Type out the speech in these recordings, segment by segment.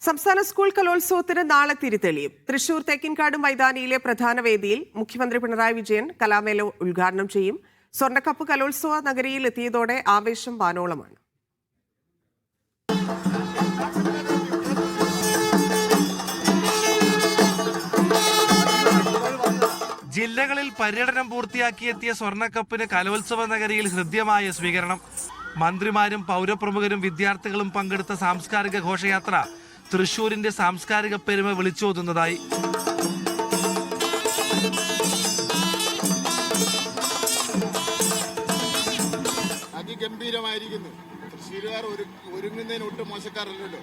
സംസ്ഥാന സ്കൂൾ കലോത്സവത്തിന് നാളെ തിരിതെളിയും. തൃശൂർ തേക്കിൻകാട് മൈതാനിയിലെ പ്രധാന വേദിയിൽ മുഖ്യമന്ത്രി പിണറായി വിജയൻ കലാമേള ഉദ്ഘാടനം ചെയ്യും. സ്വർണ്ണക്കപ്പ് കലോത്സവ നഗരിയിൽ എത്തിയതോടെ ആവേശം വാനോളമാണ്. ജില്ലകളിൽ പര്യടനം പൂർത്തിയാക്കിയെത്തിയ സ്വർണ്ണക്കപ്പിന് കലോത്സവ നഗരിയിൽ ഹൃദ്യമായ സ്വീകരണം. മന്ത്രിമാരും പൗരപ്രമുഖരും വിദ്യാർത്ഥികളും പങ്കെടുത്ത സാംസ്കാരിക ഘോഷയാത്ര തൃശൂരിന്റെ സാംസ്കാരിക പെരുമ വിളിച്ചോതുന്നതായി. അതിഗംഭീരമായിരിക്കുന്നു. തൃശ്ശൂരുകാർ ഒരുങ്ങുന്നതിന് ഒട്ടും മോശക്കാരല്ലല്ലോ.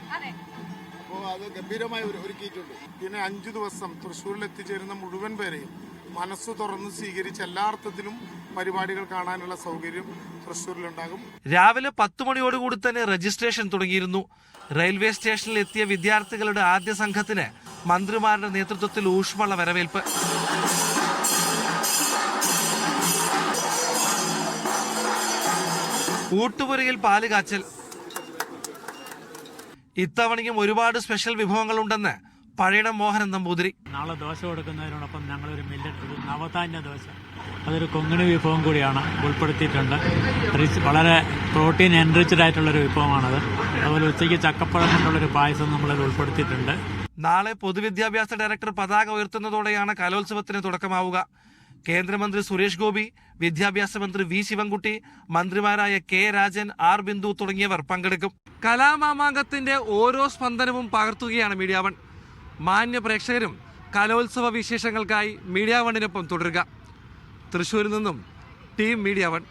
അപ്പോൾ അത് ഗംഭീരമായി ഒരുക്കിയിട്ടുണ്ട്. പിന്നെ 5 ദിവസം തൃശ്ശൂരിൽ എത്തിച്ചേരുന്ന മുഴുവൻ പേരെയും മനസ്സ് തുറന്ന് സ്വീകരിച്ച് എല്ലാ അർത്ഥത്തിലും പരിപാടികൾ കാണാനുള്ള സൗകര്യം തൃശ്ശൂരിലുണ്ടാകും. രാവിലെ 10 മണിയോടുകൂടി തന്നെ രജിസ്ട്രേഷൻ തുടങ്ങിയിരുന്നു. റെയിൽവേ സ്റ്റേഷനിൽ എത്തിയ വിദ്യാർത്ഥികളുടെ ആദ്യ സംഘത്തിന് മന്ത്രിമാരുടെ നേതൃത്വത്തിൽ ഊഷ്മള വരവേൽപ്പ്. ഊട്ടുപുരയിൽ പാല് കാച്ചൽ. ഇത്തവണയും ഒരുപാട് സ്പെഷ്യൽ വിഭവങ്ങളുണ്ടെന്ന് പഴയടം മോഹനൻ നമ്പൂതിരി. നാളെ ദോശ കൊടുക്കുന്നതിനോടൊപ്പം ഞങ്ങളൊരു മില്ലറ്റ് നവധാന്യ ദോശ, അതൊരു കൊങ്ങിണി വിഭവം കൂടിയാണ് ഉൾപ്പെടുത്തിയിട്ടുണ്ട്. വളരെ പ്രോട്ടീൻ എൻറിച്ച്ഡ് ആയിട്ടുള്ളൊരു വിഭവമാണത്. അതുപോലെ ഉച്ചയ്ക്ക് ചക്കപ്പഴം കൊണ്ടുള്ളൊരു പായസം നമ്മളത് ഉൾപ്പെടുത്തിയിട്ടുണ്ട്. നാളെ പൊതുവിദ്യാഭ്യാസ ഡയറക്ടർ പതാക ഉയർത്തുന്നതോടെയാണ് കലോത്സവത്തിന് തുടക്കമാവുക. കേന്ദ്രമന്ത്രി സുരേഷ് ഗോപി, വിദ്യാഭ്യാസ മന്ത്രി വി ശിവൻകുട്ടി, മന്ത്രിമാരായ കെ രാജൻ, ആർ ബിന്ദു തുടങ്ങിയവർ പങ്കെടുക്കും. കലാമാമാങ്കത്തിന്റെ ഓരോ സ്പന്ദനവും പകർത്തുകയാണ് മീഡിയ വൺ. മാന്യ പ്രേക്ഷകരും കലോത്സവ വിശേഷങ്ങൾക്കായി മീഡിയ വണ്ണിനൊപ്പം തുടരുക. തൃശ്ശൂരിൽ നിന്നും ടീം മീഡിയ വൺ.